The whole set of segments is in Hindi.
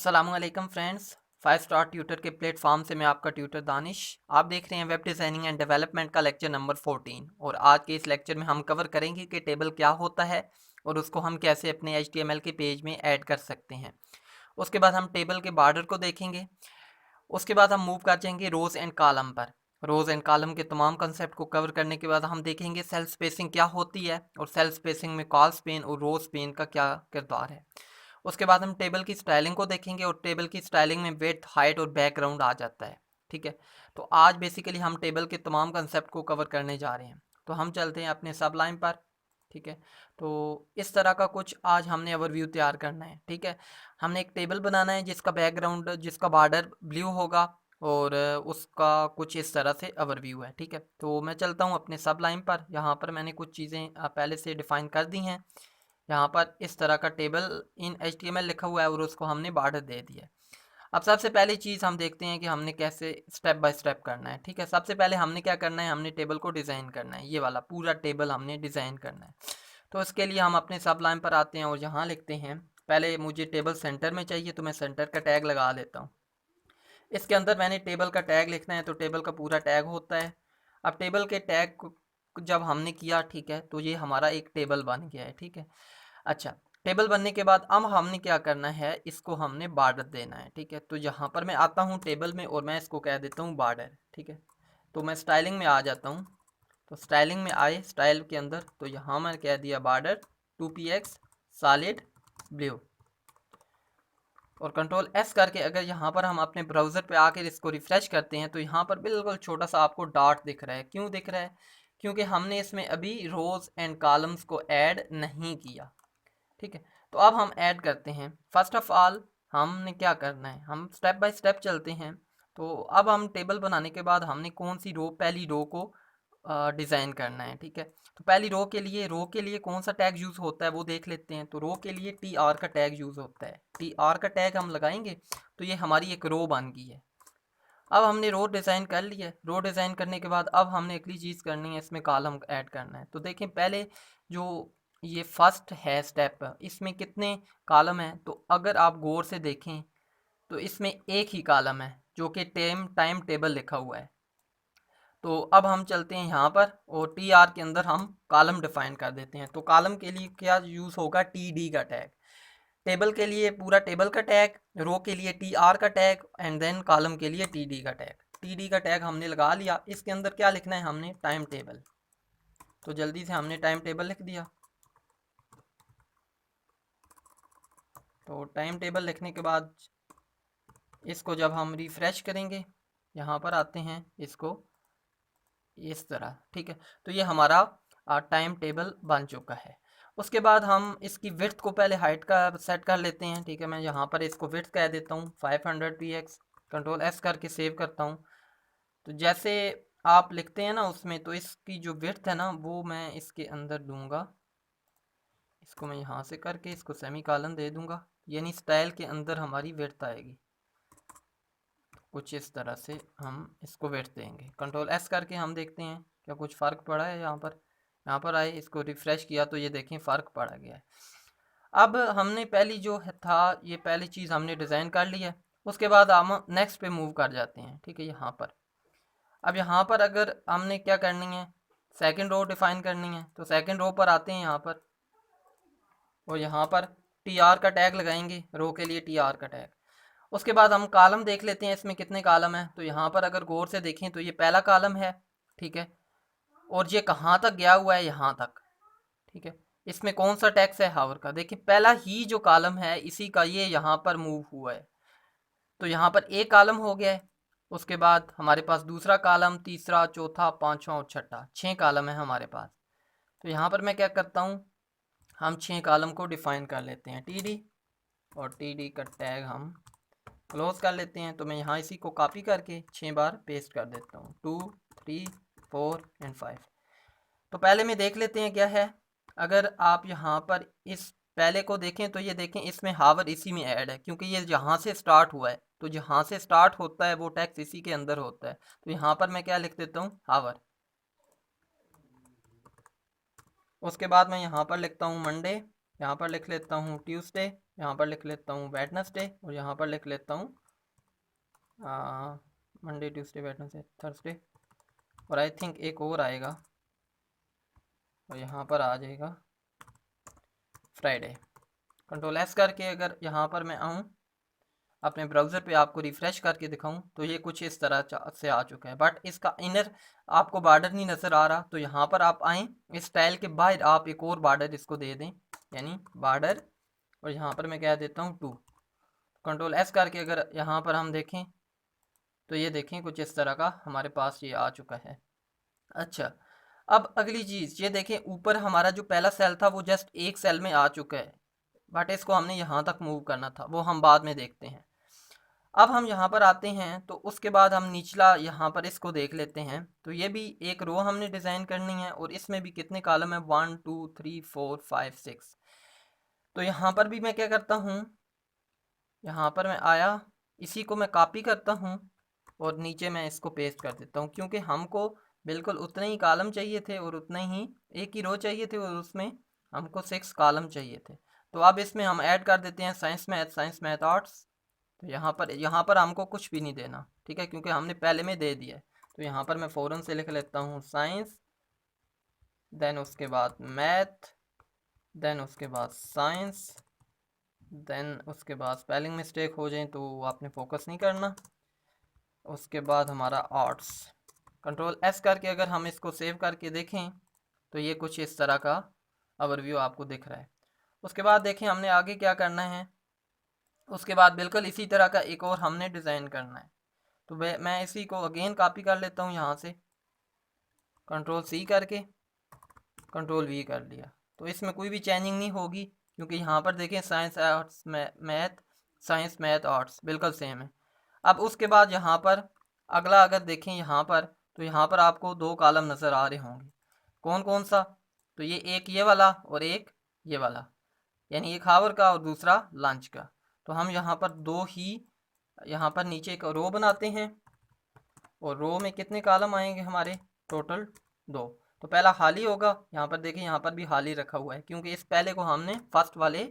अस्सलामुअलैकुम फ्रेंड्स। 5 स्टार ट्यूटर के प्लेटफॉर्म से मैं आपका ट्यूटर दानिश। आप देख रहे हैं वेब डिज़ाइनिंग एंड डेवलपमेंट का लेक्चर नंबर 14 और आज के इस लेक्चर में हम कवर करेंगे कि टेबल क्या होता है और उसको हम कैसे अपने HTML के पेज में ऐड कर सकते हैं। उसके बाद हम टेबल के बॉर्डर को देखेंगे। उसके बाद हम मूव कर जाएंगे रोज़ एंड कॉलम पर। रोज़ एंड कॉलम के तमाम कंसेप्ट को कवर करने के बाद हम देखेंगे सेल स्पेसिंग क्या होती है और सेल स्पेसिंग में कॉल स्पेन और रो स्पेन का क्या किरदार है। उसके बाद हम टेबल की स्टाइलिंग को देखेंगे और टेबल की स्टाइलिंग में विड्थ, हाइट और बैकग्राउंड आ जाता है। ठीक है, तो आज बेसिकली हम टेबल के तमाम कंसेप्ट को कवर करने जा रहे हैं। तो हम चलते हैं अपने सब लाइन पर। ठीक है, तो इस तरह का कुछ आज हमने ओवरव्यू तैयार करना है। ठीक है, हमने एक टेबल बनाना है जिसका बैकग्राउंड, जिसका बॉर्डर ब्लू होगा और उसका कुछ इस तरह से ओवरव्यू है। ठीक है, तो मैं चलता हूँ अपने सब लाइन पर। यहाँ पर मैंने कुछ चीज़ें पहले से डिफ़ाइन कर दी हैं। यहाँ पर इस तरह का टेबल इन HTML लिखा हुआ है और उसको हमने बॉर्डर दे दिया है। अब सबसे पहली चीज़ हम देखते हैं कि हमने कैसे स्टेप बाय स्टेप करना है। ठीक है, सबसे पहले हमने क्या करना है, हमने टेबल को डिज़ाइन करना है। ये वाला पूरा टेबल हमने डिज़ाइन करना है। तो इसके लिए हम अपने सब लाइन पर आते हैं और यहाँ लिखते हैं, पहले मुझे टेबल सेंटर में चाहिए तो मैं सेंटर का टैग लगा लेता हूँ। इसके अंदर मैंने टेबल का टैग लिखना है तो टेबल का पूरा टैग होता है। अब टेबल के टैग को जब हमने किया, ठीक है, तो ये हमारा एक टेबल बन गया है। ठीक है, अच्छा, टेबल बनने के बाद अब हमने क्या करना है, इसको हमने बॉर्डर देना है। ठीक है, तो यहाँ पर मैं आता हूँ टेबल में और मैं इसको कह देता हूँ बॉर्डर। ठीक है, तो मैं स्टाइलिंग में आ जाता हूँ। तो स्टाइलिंग में आए, स्टाइल के अंदर, तो यहाँ मैं कह दिया बॉर्डर 2px सॉलिड ब्लू और कंट्रोल एस करके अगर यहाँ पर हम अपने ब्राउज़र पे आकर इसको रिफ़्रेश करते हैं तो यहाँ पर बिल्कुल छोटा सा आपको डॉट दिख रहा है। क्यों दिख रहा है? क्योंकि हमने इसमें अभी रोज़ एंड कॉलम्स को ऐड नहीं किया। ठीक है, तो अब हम ऐड करते हैं। फर्स्ट ऑफ ऑल हमने क्या करना है, हम स्टेप बाय स्टेप चलते हैं। तो अब हम टेबल बनाने के बाद हमने कौन सी रो, पहली रो को डिज़ाइन करना है। ठीक है, तो पहली रो के लिए कौन सा टैग यूज़ होता है वो देख लेते हैं। तो रो के लिए TR का टैग यूज़ होता है। TR का टैग हम लगाएंगे तो ये हमारी एक रो बन गई है। अब हमने रो डिज़ाइन कर लिया है। रो डिज़ाइन करने के बाद अब हमने अगली चीज़ करनी है, इसमें कॉलम ऐड करना है। तो देखें, पहले जो ये फर्स्ट है स्टेप, इसमें कितने कॉलम हैं, तो अगर आप गौर से देखें तो इसमें एक ही कॉलम है जो कि टाइम टेबल लिखा हुआ है। तो अब हम चलते हैं यहाँ पर और TR के अंदर हम कॉलम डिफाइन कर देते हैं। तो कॉलम के लिए क्या यूज़ होगा, TD का टैग। टेबल के लिए पूरा टेबल का टैग, रो के लिए TR का टैग एंड देन कॉलम के लिए TD का टैग। TD का टैग हमने लगा लिया। इसके अंदर क्या लिखना है, हमने टाइम टेबल। तो जल्दी से हमने टाइम टेबल लिख दिया। तो टाइम टेबल लिखने के बाद इसको जब हम रिफ़्रेश करेंगे, यहाँ पर आते हैं इसको इस तरह। ठीक है, तो ये हमारा टाइम टेबल बन चुका है। उसके बाद हम इसकी विड्थ को पहले हाइट का सेट कर लेते हैं। ठीक है, मैं यहाँ पर इसको विड्थ कह देता हूँ 500px। कंट्रोल एस करके सेव करता हूँ। तो जैसे आप लिखते हैं ना उसमें, तो इसकी जो विड्थ है ना वो मैं इसके अंदर दूंगा। इसको मैं यहाँ से करके इसको सेमी कॉलन दे दूंगा, यानी स्टाइल के अंदर हमारी विड्थ आएगी। कुछ इस तरह से हम इसको वेट देंगे। कंट्रोल एस करके हम देखते हैं क्या कुछ फ़र्क पड़ा है। यहाँ पर आए, इसको रिफ़्रेश किया तो ये देखें फ़र्क पड़ा गया है। अब हमने पहली जो था, ये पहली चीज़ हमने डिज़ाइन कर ली है। उसके बाद हम नेक्स्ट पे मूव कर जाते हैं। ठीक है, यहाँ पर अब यहाँ पर अगर हमने क्या करनी है, सेकंड रो डिफ़ाइन करनी है। तो सेकंड रो पर आते हैं यहाँ पर और यहाँ पर TR का टैग लगाएंगे, रो के लिए TR का टैग। उसके बाद हम कॉलम देख लेते हैं, इसमें कितने कॉलम हैं। तो यहाँ पर अगर गौर से देखें तो ये पहला कॉलम है। ठीक है, और ये कहाँ तक गया हुआ है, यहाँ तक। ठीक है, इसमें कौन सा टैक्स है, हावर का। देखिए पहला ही जो कॉलम है इसी का ये यहाँ पर मूव हुआ है। तो यहाँ पर एक कॉलम हो गया है। उसके बाद हमारे पास दूसरा कॉलम, तीसरा, चौथा, पाँचवा और छठा, 6 कॉलम है हमारे पास। तो यहाँ पर मैं क्या करता हूँ, हम 6 कॉलम को डिफाइन कर लेते हैं TD और TD का टैग हम क्लोज कर लेते हैं। तो मैं यहाँ इसी को कॉपी करके 6 बार पेस्ट कर देता हूँ, 2, 3, 4 एंड 5। तो पहले में देख लेते हैं क्या है। अगर आप यहाँ पर इस पहले को देखें तो ये देखें इसमें हावर इसी में ऐड है, क्योंकि ये जहाँ से स्टार्ट हुआ है। तो जहाँ से स्टार्ट होता है वो टैक्स इसी के अंदर होता है। तो यहाँ पर मैं क्या लिख देता हूँ, हावर। उसके बाद मैं यहाँ पर लिखता हूँ मंडे यहाँ पर लिख लेता हूँ ट्यूसडे, यहाँ पर लिख लेता हूँ वेडनेसडे, और यहाँ पर लिख लेता हूँ मंडे ट्यूसडे वेडनेसडे थर्सडे, और आई थिंक एक और आएगा और यहाँ पर आ जाएगा फ्राइडे। कंट्रोल एस करके अगर यहाँ पर मैं आऊँ अपने ब्राउज़र पे आपको रिफ़्रेश करके दिखाऊं तो ये कुछ इस तरह से आ चुका है, बट इसका इनर आपको बॉर्डर नहीं नज़र आ रहा। तो यहाँ पर आप आएँ, इस स्टाइल के बाहर आप एक और बॉर्डर इसको दे दें, यानी बॉर्डर, और यहाँ पर मैं कह देता हूँ 2। कंट्रोल एस करके अगर यहाँ पर हम देखें तो ये देखें कुछ इस तरह का हमारे पास ये आ चुका है। अच्छा, अब अगली चीज़ ये देखें, ऊपर हमारा जो पहला सेल था वो जस्ट एक सेल में आ चुका है, बट इसको हमने यहाँ तक मूव करना था, वो हम बाद में देखते हैं। अब हम यहाँ पर आते हैं तो उसके बाद हम निचला यहाँ पर इसको देख लेते हैं। तो ये भी एक रो हमने डिज़ाइन करनी है और इसमें भी कितने कॉलम है, 1 2 3 4 5 6। तो यहाँ पर भी मैं क्या करता हूँ, यहाँ पर मैं आया, इसी को मैं कॉपी करता हूँ और नीचे मैं इसको पेस्ट कर देता हूँ, क्योंकि हमको बिल्कुल उतने ही कॉलम चाहिए थे और उतने ही एक ही रो चाहिए थे और उसमें हमको 6 कॉलम चाहिए थे। तो अब इसमें हम ऐड कर देते हैं साइंस मैथ आर्ट्स। तो यहाँ पर हमको कुछ भी नहीं देना, ठीक है, क्योंकि हमने पहले में दे दिया है। तो यहाँ पर मैं फ़ौरन से लिख लेता हूँ साइंस, देन उसके बाद मैथ, देन उसके बाद साइंस, देन उसके बाद स्पेलिंग मिस्टेक हो जाए तो आपने फोकस नहीं करना। उसके बाद हमारा आर्ट्स। कंट्रोल एस करके अगर हम इसको सेव करके देखें तो ये कुछ इस तरह का ओवरव्यू आपको दिख रहा है। उसके बाद देखें हमने आगे क्या करना है। उसके बाद बिल्कुल इसी तरह का एक और हमने डिज़ाइन करना है। तो मैं इसी को अगेन कॉपी कर लेता हूँ, यहाँ से कंट्रोल सी करके कंट्रोल वी कर लिया। तो इसमें कोई भी चेंजिंग नहीं होगी, क्योंकि यहाँ पर देखें science arts math, science math arts बिल्कुल सेम है। अब उसके बाद यहाँ पर अगला अगर देखें यहाँ पर, तो यहाँ पर आपको 2 कॉलम नज़र आ रहे होंगे। कौन कौन सा, तो ये एक ये वाला और एक ये वाला, यानी एक हावर का और दूसरा लंच का। तो हम यहाँ पर 2 ही यहाँ पर नीचे एक रो बनाते हैं और रो में कितने कॉलम आएंगे हमारे, टोटल 2। तो पहला खाली होगा, यहाँ पर देखिए यहाँ पर भी खाली रखा हुआ है, क्योंकि इस पहले को हमने फर्स्ट वाले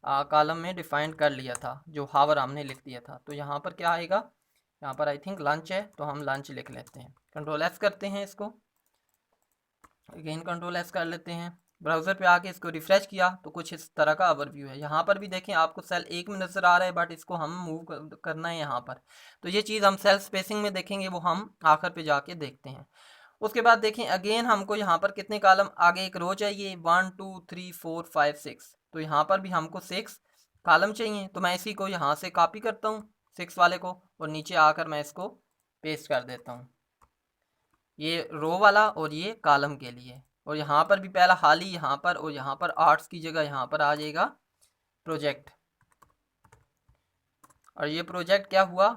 कॉलम में डिफाइन कर लिया था, जो हावर हमने लिख दिया था। तो यहाँ पर क्या आएगा, यहाँ पर आई थिंक लंच है, तो हम लंच लिख लेते हैं। कंट्रोल एस करते हैं, इसको अगेन कंट्रोल एस कर लेते हैं। ब्राउज़र पे आके इसको रिफ़्रेश किया तो कुछ इस तरह का ओवरव्यू है। यहाँ पर भी देखें आपको सेल एक में नज़र आ रहा है, बट इसको हम मूव करना है यहाँ पर। तो ये चीज़ हम सेल स्पेसिंग में देखेंगे, वो हम आखिर पे जाके देखते हैं। उसके बाद देखें अगेन हमको यहाँ पर कितने कॉलम, आगे एक रो चाहिए, 1 2 3 4 5 6। तो यहाँ पर भी हमको 6 कॉलम चाहिए। तो मैं इसी को यहाँ से कॉपी करता हूँ 6 वाले को, और नीचे आकर मैं इसको पेस्ट कर देता हूँ, ये रो वाला और ये कॉलम के लिए। और यहाँ पर भी पहला खाली यहाँ पर, और यहाँ पर आर्ट्स की जगह यहाँ पर आ जाएगा प्रोजेक्ट। और ये प्रोजेक्ट क्या हुआ,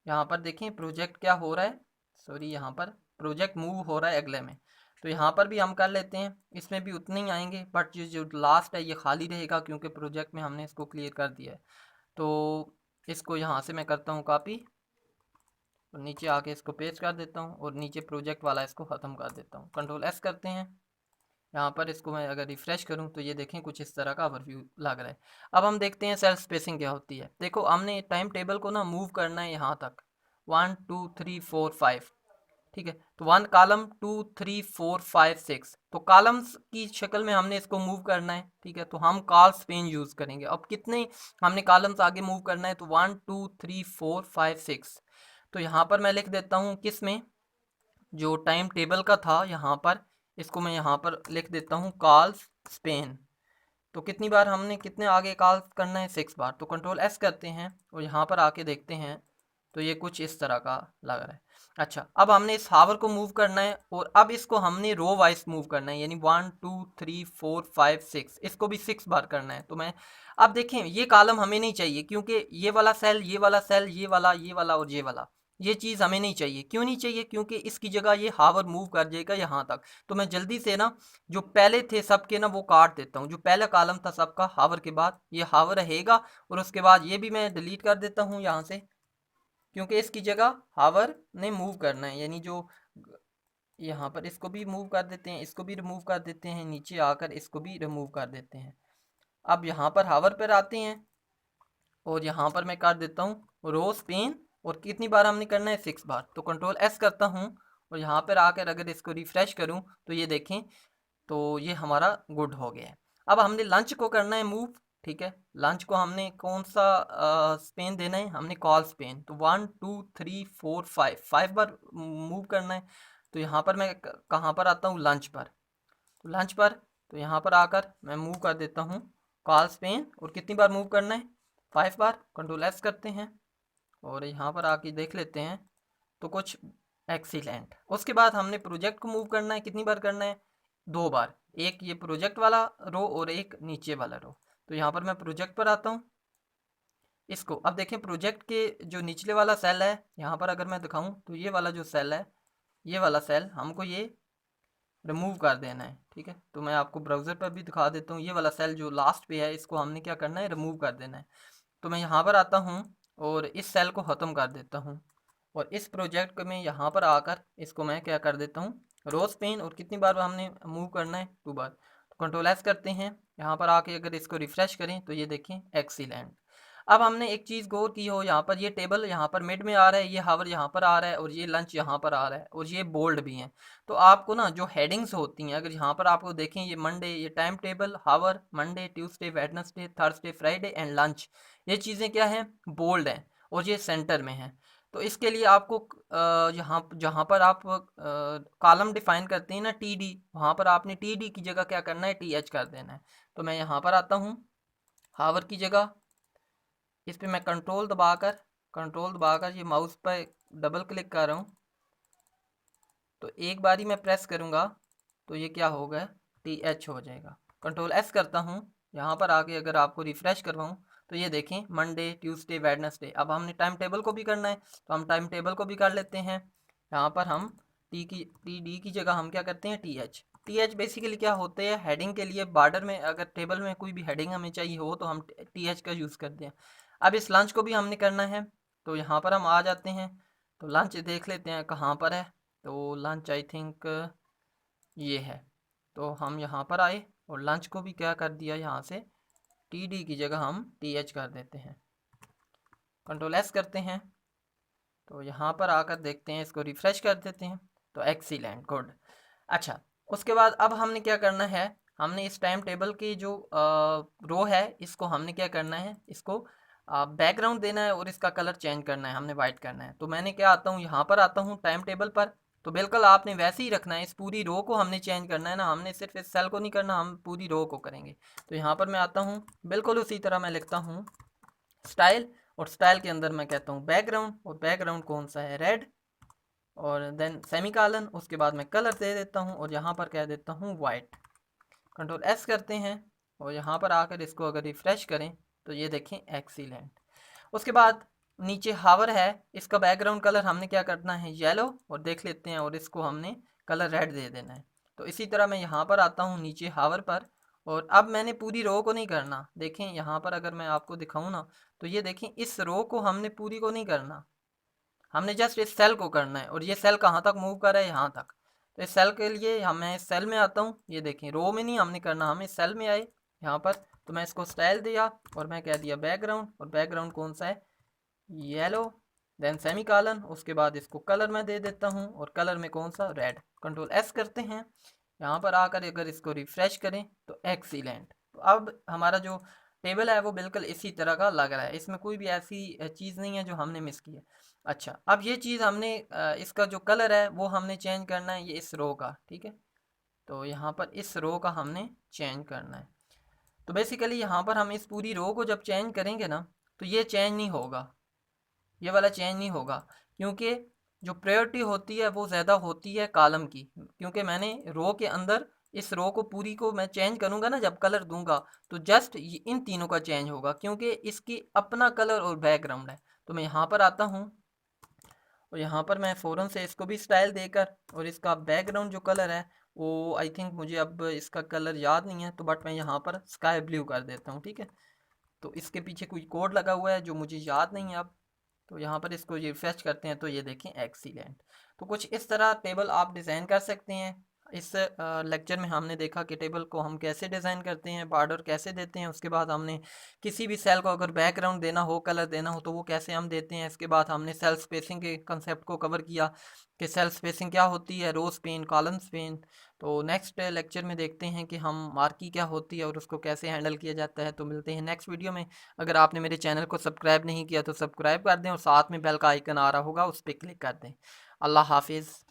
यहाँ पर देखें प्रोजेक्ट क्या हो रहा है, सॉरी यहाँ पर प्रोजेक्ट मूव हो रहा है अगले में। तो यहाँ पर भी हम कर लेते हैं, इसमें भी उतने ही आएंगे, बट जो लास्ट है ये खाली रहेगा, क्योंकि प्रोजेक्ट में हमने इसको क्लियर कर दिया है। तो इसको यहाँ से मैं करता हूँ कॉपी और नीचे आके इसको पेस्ट कर देता हूँ, और नीचे प्रोजेक्ट वाला इसको ख़त्म कर देता हूँ। कंट्रोल एस करते हैं, यहाँ पर इसको मैं अगर रिफ़्रेश करूँ तो ये देखें कुछ इस तरह का ओवरव्यू लग रहा है। अब हम देखते हैं सेल स्पेसिंग क्या होती है। देखो हमने टाइम टेबल को ना मूव करना है यहाँ तक, 1 2 3 4 5, ठीक है। तो 1 कॉलम 2 3 4 5 6, तो कॉलम्स की शक्ल में हमने इसको मूव करना है, ठीक है। तो हम कॉल स्पेन यूज़ करेंगे। अब कितने हमने कॉलम्स आगे मूव करना है, तो 1 2 3 4 5 6। तो यहाँ पर मैं लिख देता हूँ किस में, जो टाइम टेबल का था यहाँ पर, इसको मैं यहाँ पर लिख देता हूँ कॉल्स स्पेन। तो कितनी बार हमने कितने आगे कॉल करना है, 6 बार। तो कंट्रोल एस करते हैं और यहाँ पर आके देखते हैं तो ये कुछ इस तरह का लग रहा है। अच्छा, अब हमने इस हावर को मूव करना है, और अब इसको हमने रो वाइज मूव करना है, यानी 1 2 3 4 5 6, इसको भी 6 बार करना है। तो मैं अब देखें ये कॉलम हमें नहीं चाहिए, क्योंकि ये वाला सेल, ये वाला सेल, ये वाला और ये वाला, ये चीज़ हमें नहीं चाहिए। क्यों नहीं चाहिए, क्योंकि इसकी जगह ये हावर मूव कर जाएगा यहाँ तक। तो मैं जल्दी से ना जो पहले थे सबके ना वो काट देता हूँ, जो पहला कॉलम था सबका हावर के बाद ये हावर रहेगा, और उसके बाद ये भी मैं डिलीट कर देता हूँ यहाँ से, क्योंकि इसकी जगह हावर ने मूव करना है। यानी जो यहाँ पर इसको भी मूव कर देते हैं, इसको भी रिमूव कर देते हैं, नीचे आकर इसको भी रिमूव कर देते हैं। अब यहाँ पर हावर पर आते हैं और यहाँ पर मैं कर देता हूँ रो स्पेन, और कितनी बार हमने करना है 6 बार। तो कंट्रोल एस करता हूँ और यहाँ पर आकर अगर इसको रिफ्रेश करूँ तो ये देखें, तो ये हमारा गुड हो गया है। अब हमने लंच को करना है मूव, ठीक है। लंच को हमने कौन सा स्पेन देना है, हमने कॉल स्पेन। तो 1 2 3 4 5 बार मूव करना है। तो यहाँ पर मैं कहाँ पर आता हूँ, लंच पर। तो लंच पर, तो यहाँ पर आकर मैं मूव कर देता हूँ कॉल स्पेन, और कितनी बार मूव करना है, 5 बार। कंट्रोल एस करते हैं और यहाँ पर आके देख लेते हैं, तो कुछ एक्सीलेंट। उसके बाद हमने प्रोजेक्ट को मूव करना है, कितनी बार करना है, 2 बार। एक ये प्रोजेक्ट वाला रो और एक नीचे वाला रो। तो यहाँ पर मैं प्रोजेक्ट पर आता हूँ। इसको अब देखें, प्रोजेक्ट के जो निचले वाला सेल है, यहाँ पर अगर मैं दिखाऊं तो ये वाला जो सेल है, ये वाला सेल हमको ये रिमूव कर देना है, ठीक है। तो मैं आपको ब्राउज़र पर भी दिखा देता हूँ। ये वाला सेल जो लास्ट पे है, इसको हमने क्या करना है, रिमूव कर देना है। तो मैं यहाँ पर आता हूँ और इस सेल को ख़त्म कर देता हूँ, और इस प्रोजेक्ट में यहाँ पर आकर इसको मैं क्या कर देता हूँ, रोज पेन, और कितनी बार हमने मूव करना है, 2 बार। तो कंट्रोल एस करते हैं, यहाँ पर आके अगर इसको रिफ्रेश करें तो ये देखें एक्सीलेंट। अब हमने एक चीज़ गौर की हो, यहाँ पर ये टेबल यहाँ पर मिड में आ रहा है, ये हावर यहाँ पर आ रहा है, और ये लंच यहाँ पर आ रहा है, और ये बोल्ड भी हैं। तो आपको ना जो हेडिंग्स होती हैं, अगर यहाँ पर आपको देखें, ये मंडे, ये time table, hour, Monday, Tuesday, Wednesday, Thursday, Friday and lunch, ये चीज़ें क्या हैं, बोल्ड हैं, और ये सेंटर में हैं। तो इसके लिए आपको यहाँ जहाँ पर आप कॉलम डिफाइन करते हैं ना, टी डी, वहाँ पर आपने टी डी की जगह क्या करना है, टी एच कर देना है। तो मैं यहाँ पर आता हूँ, हावर की जगह इस पर मैं कंट्रोल दबाकर ये माउस पर डबल क्लिक कर रहा हूँ। तो एक बार ही मैं प्रेस करूँगा तो ये क्या होगा, टी एच हो जाएगा। कंट्रोल एस करता हूँ, यहाँ पर आके अगर आपको रिफ़्रेश करवाऊँ तो ये देखें मंडे, ट्यूसडे, वेडनेसडे। अब हमने टाइम टेबल को भी करना है, तो हम टाइम टेबल को भी कर लेते हैं। यहाँ पर हम टी डी की जगह हम क्या करते हैं, T H. T H basically क्या होते हैं, हेडिंग के लिए, बॉर्डर में अगर टेबल में कोई भी हेडिंग हमें चाहिए हो तो हम टी एच का यूज़ करते हैं। अब इस लंच को भी हमने करना है, तो यहाँ पर हम आ जाते हैं। तो लंच देख लेते हैं कहाँ पर है। तो लंच आई थिंक ये है। तो हम यहाँ पर आए और लंच को भी क्या कर दिया, यहाँ से टी डी की जगह हम टी एच कर देते हैं। कंट्रोल एस करते हैं, तो यहाँ पर आकर देखते हैं, इसको रिफ़्रेश कर देते हैं। तो एक्सीलेंट, गुड। अच्छा, उसके बाद अब हमने क्या करना है, हमने इस टाइम टेबल की जो रो है, इसको हमने क्या करना है, इसको बैकग्राउंड देना है और इसका कलर चेंज करना है, हमने वाइट करना है। तो मैंने क्या आता हूँ, यहाँ पर आता हूँ टाइम टेबल पर। तो बिल्कुल आपने वैसे ही रखना है, इस पूरी रो को हमने चेंज करना है ना, हमने सिर्फ इस सेल को नहीं करना, हम पूरी रो को करेंगे। तो यहाँ पर मैं आता हूँ, बिल्कुल उसी तरह मैं लिखता हूँ स्टाइल, और स्टाइल के अंदर मैं कहता हूँ बैकग्राउंड, और बैकग्राउंड कौन सा है, रेड, और देन सेमीकॉलन। उसके बाद मैं कलर दे देता हूँ और यहाँ पर कह देता हूँ वाइट। कंट्रोल एस करते हैं और यहाँ पर आकर इसको अगर रिफ़्रेश करें तो ये देखें एक्सीलेंट। उसके बाद नीचे हावर है, इसका बैकग्राउंड कलर हमने क्या करना है, येलो, और देख लेते हैं, और इसको हमने कलर रेड दे देना है। तो इसी तरह मैं यहाँ पर आता हूँ नीचे हावर पर, और अब मैंने पूरी रो को नहीं करना। देखें यहाँ पर अगर मैं आपको दिखाऊँ ना, तो ये देखें, इस रो को हमने पूरी को नहीं करना, हमने जस्ट इस सेल को करना है। और ये सेल कहाँ तक मूव कर रहा है, यहाँ तक। तो इस सेल के लिए मैं इस सेल में आता हूँ, ये देखें रो में नहीं हमने करना, हम इस सेल में आए यहाँ पर। तो मैं इसको स्टाइल दिया और मैं कह दिया बैकग्राउंड, और बैकग्राउंड कौन सा है, येलो, देन सेमीकॉलन। उसके बाद इसको कलर मैं दे देता हूँ, और कलर में कौन सा, रेड। कंट्रोल एस करते हैं, यहाँ पर आकर अगर इसको रिफ़्रेश करें तो एक्सीलेंट। तो अब हमारा जो टेबल है वो बिल्कुल इसी तरह का लग रहा है, इसमें कोई भी ऐसी चीज़ नहीं है जो हमने मिस की है। अच्छा, अब ये चीज़ हमने इसका जो कलर है वो हमने चेंज करना है, ये इस रो का, ठीक है। तो यहाँ पर इस रो का हमने चेंज करना है। तो बेसिकली यहाँ पर हम इस पूरी रो को जब चेंज करेंगे ना, तो ये चेंज नहीं होगा, ये वाला चेंज नहीं होगा, क्योंकि जो प्रायोरिटी होती है वो ज़्यादा होती है कॉलम की। क्योंकि मैंने रो के अंदर इस रो को पूरी को मैं चेंज करूँगा ना, जब कलर दूंगा, तो जस्ट इन तीनों का चेंज होगा, क्योंकि इसकी अपना कलर और बैकग्राउंड है। तो मैं यहाँ पर आता हूँ और यहाँ पर मैं फ़ौरन से इसको भी स्टाइल देकर, और इसका बैकग्राउंड जो कलर है वो आई थिंक मुझे अब इसका कलर याद नहीं है, तो बट मैं यहाँ पर स्काई ब्लू कर देता हूँ, ठीक है। तो इसके पीछे कोई कोड लगा हुआ है जो मुझे याद नहीं है अब। तो यहाँ पर इसको रिफ्रेश करते हैं तो ये देखें एक्सीलेंट। तो कुछ इस तरह टेबल आप डिज़ाइन कर सकते हैं। इस लेक्चर में हमने देखा कि टेबल को हम कैसे डिज़ाइन करते हैं, बॉर्डर कैसे देते हैं, उसके बाद हमने किसी भी सेल को अगर बैकग्राउंड देना हो, कलर देना हो तो वो कैसे हम देते हैं। इसके बाद हमने सेल स्पेसिंग के कंसेप्ट को कवर किया कि सेल स्पेसिंग क्या होती है, रो स्पेन, कॉलम स्पेन। तो नेक्स्ट लेक्चर में देखते हैं कि हम मार्की क्या होती है और उसको कैसे हैंडल किया जाता है। तो मिलते हैं नेक्स्ट वीडियो में। अगर आपने मेरे चैनल को सब्सक्राइब नहीं किया तो सब्सक्राइब कर दें और साथ में बेल का आइकन आ रहा होगा, उस पर क्लिक कर दें। अल्लाह हाफिज़।